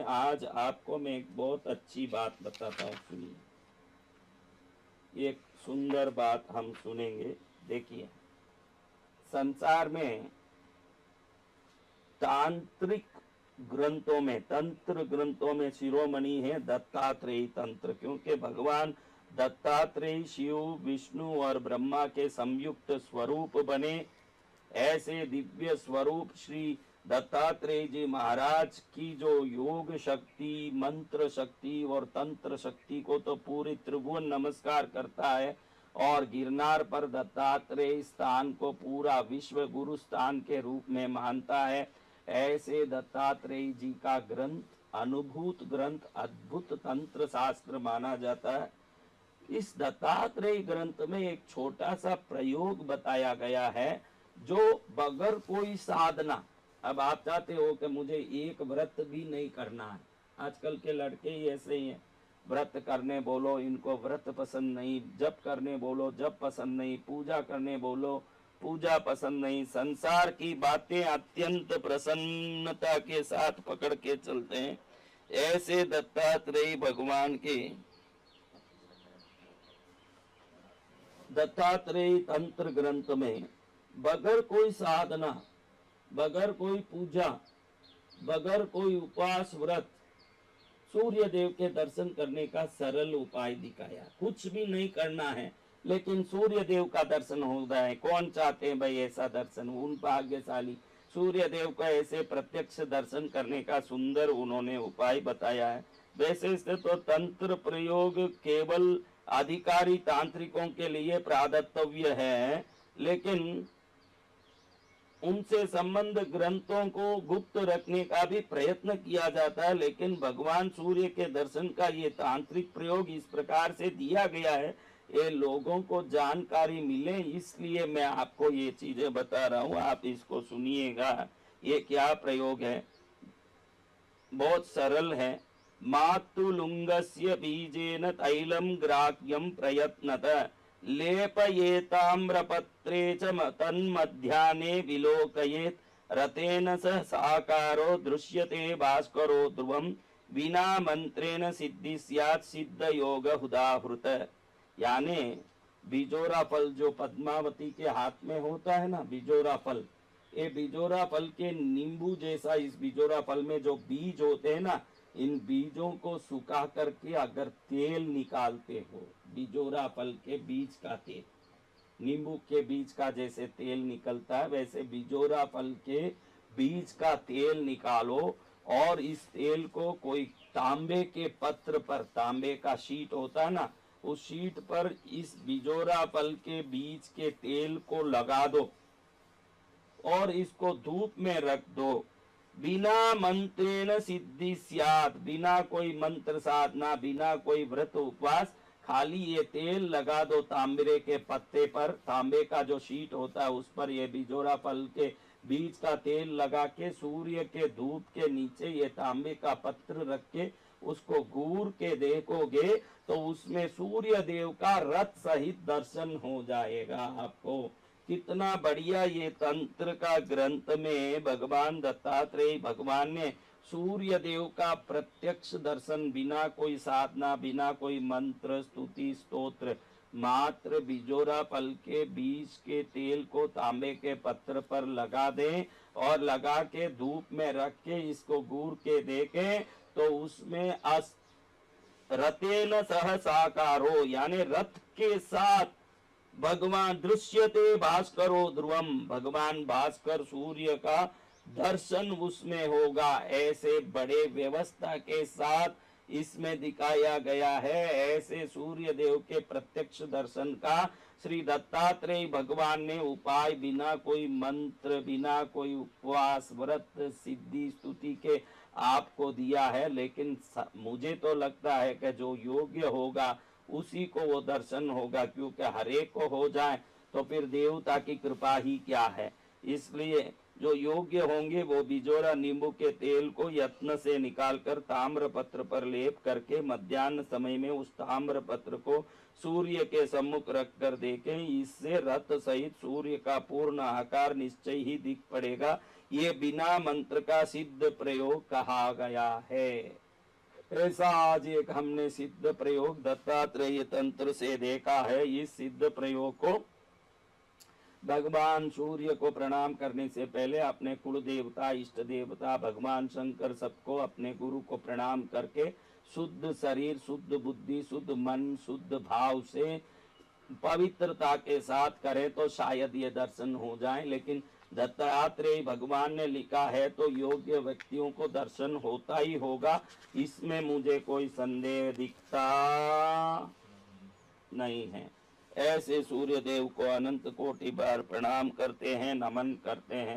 आज आपको मैं एक बहुत अच्छी बात बताता हूँ, सुनिए। एक सुंदर बात हम सुनेंगे। देखिए, संसार में तांत्रिक ग्रंथों में, तंत्र ग्रंथों में शिरोमणि है दत्तात्रेय तंत्र, क्योंकि भगवान दत्तात्रेय शिव, विष्णु और ब्रह्मा के संयुक्त स्वरूप बने। ऐसे दिव्य स्वरूप श्री दत्तात्रेय जी महाराज की जो योग शक्ति, मंत्र शक्ति और तंत्र शक्ति को तो पूरी त्रिभुवन नमस्कार करता है, और गिरनार पर दत्तात्रेय स्थान को पूरा विश्व गुरु स्थान के रूप में मानता है। ऐसे दत्तात्रेय जी का ग्रंथ अनुभूत ग्रंथ, अद्भुत तंत्र शास्त्र माना जाता है। इस दत्तात्रेय ग्रंथ में एक छोटा सा प्रयोग बताया गया है, जो बगैर कोई साधना, अब आप चाहते हो कि मुझे एक व्रत भी नहीं करना है, आजकल के लड़के ही ऐसे ही हैं, व्रत करने बोलो इनको व्रत पसंद नहीं, जप करने बोलो जप पसंद नहीं, पूजा करने बोलो पूजा पसंद नहीं, संसार की बातें अत्यंत प्रसन्नता के साथ पकड़ के चलते हैं। ऐसे दत्तात्रेय भगवान के दत्तात्रेय तंत्र ग्रंथ में बगैर कोई साधना, बगैर कोई पूजा, बगैर कोई उपवास व्रत सूर्य देव के दर्शन करने का सरल उपाय दिखाया। कुछ भी नहीं करना है, लेकिन सूर्य देव का दर्शन हो जाए। कौन चाहते हैं भाई ऐसा दर्शन? उन भाग्यशाली सूर्य देव का ऐसे प्रत्यक्ष दर्शन करने का सुंदर उन्होंने उपाय बताया है। वैसे से तो तंत्र प्रयोग केवल अधिकारी तांत्रिकों के लिए प्रादत्तव्य है, लेकिन उनसे संबंध ग्रंथों को गुप्त रखने का भी प्रयत्न किया जाता है। लेकिन भगवान सूर्य के दर्शन का ये तांत्रिक प्रयोग इस प्रकार से दिया गया है, ये लोगों को जानकारी मिले, इसलिए मैं आपको ये चीजें बता रहा हूँ। आप इसको सुनिएगा, ये क्या प्रयोग है, बहुत सरल है। मातुलुंगस्य बीजेन तैलम ग्राह्यम प्रयत्नतः लेपयेताम्रपत्रे च तन्मध्याह्ने विलोकयेत् रतेन सह साकारो दृश्यते भास्करो ध्रुवम विना मंत्रेण सिद्धि स्यात् सिद्ध योग हुदाहृत। यानी बिजोरा फल जो पद्मावती के हाथ में होता है ना, बिजोरा फल, ये बिजोरा फल के नींबू जैसा इस बिजोरा फल में जो बीज होते हैं ना, इन बीजों को सुखा करके अगर तेल निकालते हो, बिजोरा फल के बीज का तेल, नींबू के बीज का जैसे तेल निकलता है, वैसे बिजोरा फल के बीज का तेल निकालो, और इस तेल को कोई तांबे के पत्र पर, तांबे का शीट होता है ना, उस शीट पर इस बिजोरा फल के बीज के तेल को लगा दो और इसको धूप में रख दो। बिना मंत्रेण सिद्धि स्यात्, बिना कोई मंत्र साधना, बिना कोई व्रत उपवास, खाली ये तेल लगा दो तांबे के पत्ते पर, तांबे का जो शीट होता है उस पर ये बिजोरा फल के बीज का तेल लगा के सूर्य के धूप के नीचे ये तांबे का पत्र रख के उसको घूर के देखोगे तो उसमें सूर्य देव का रथ सहित दर्शन हो जाएगा आपको। कितना बढ़िया ये तंत्र का ग्रंथ में भगवान दत्तात्रेय भगवान ने सूर्य देव का प्रत्यक्ष दर्शन बिना कोई साधना, बिना कोई मंत्र स्तुति स्तोत्र, मात्र बिजोरा फल के बीज के तेल को तांबे के पत्र पर लगा दें और लगा के धूप में रख के इसको घूर के देखें तो उसमें रतेन सह साकारो, यानी रथ के साथ भगवान दृश्यते भास्करो ध्रुवम, भगवान भास्कर सूर्य का दर्शन उसमें होगा। ऐसे बड़े व्यवस्था के साथ इसमें दिखाया गया है। ऐसे सूर्य देव के प्रत्यक्ष दर्शन का श्री दत्तात्रेय भगवान ने उपाय बिना कोई मंत्र, बिना कोई उपवास व्रत सिद्धि स्तुति के आपको दिया है। लेकिन मुझे तो लगता है कि जो योग्य होगा उसी को वो दर्शन होगा, क्योंकि हरेक को हो जाए तो फिर देवता की कृपा ही क्या है। इसलिए जो योग्य होंगे वो बिजोरा नींबू के तेल को यत्न से निकालकर ताम्र पत्र पर लेप करके मध्याह्न समय में उस ताम्र पत्र को सूर्य के सम्मुख रख कर देखें। इससे रथ सहित सूर्य का पूर्ण आकार निश्चय ही दिख पड़ेगा। ये बिना मंत्र का सिद्ध प्रयोग कहा गया है। ऐसा आज एक हमने सिद्ध प्रयोग दत्तात्रेय तंत्र से देखा है। इस सिद्ध प्रयोग को भगवान सूर्य को प्रणाम करने से पहले अपने कुल देवता, इष्ट देवता, भगवान शंकर, सबको अपने गुरु को प्रणाम करके शुद्ध शरीर, शुद्ध बुद्धि, शुद्ध मन, शुद्ध भाव से पवित्रता के साथ करें तो शायद ये दर्शन हो जाए। लेकिन दत्तात्रेय भगवान ने लिखा है तो योग्य व्यक्तियों को दर्शन होता ही होगा, इसमें मुझे कोई संदेह दिखता नहीं है। ऐसे सूर्य देव को अनंत कोटि बार प्रणाम करते हैं, नमन करते हैं।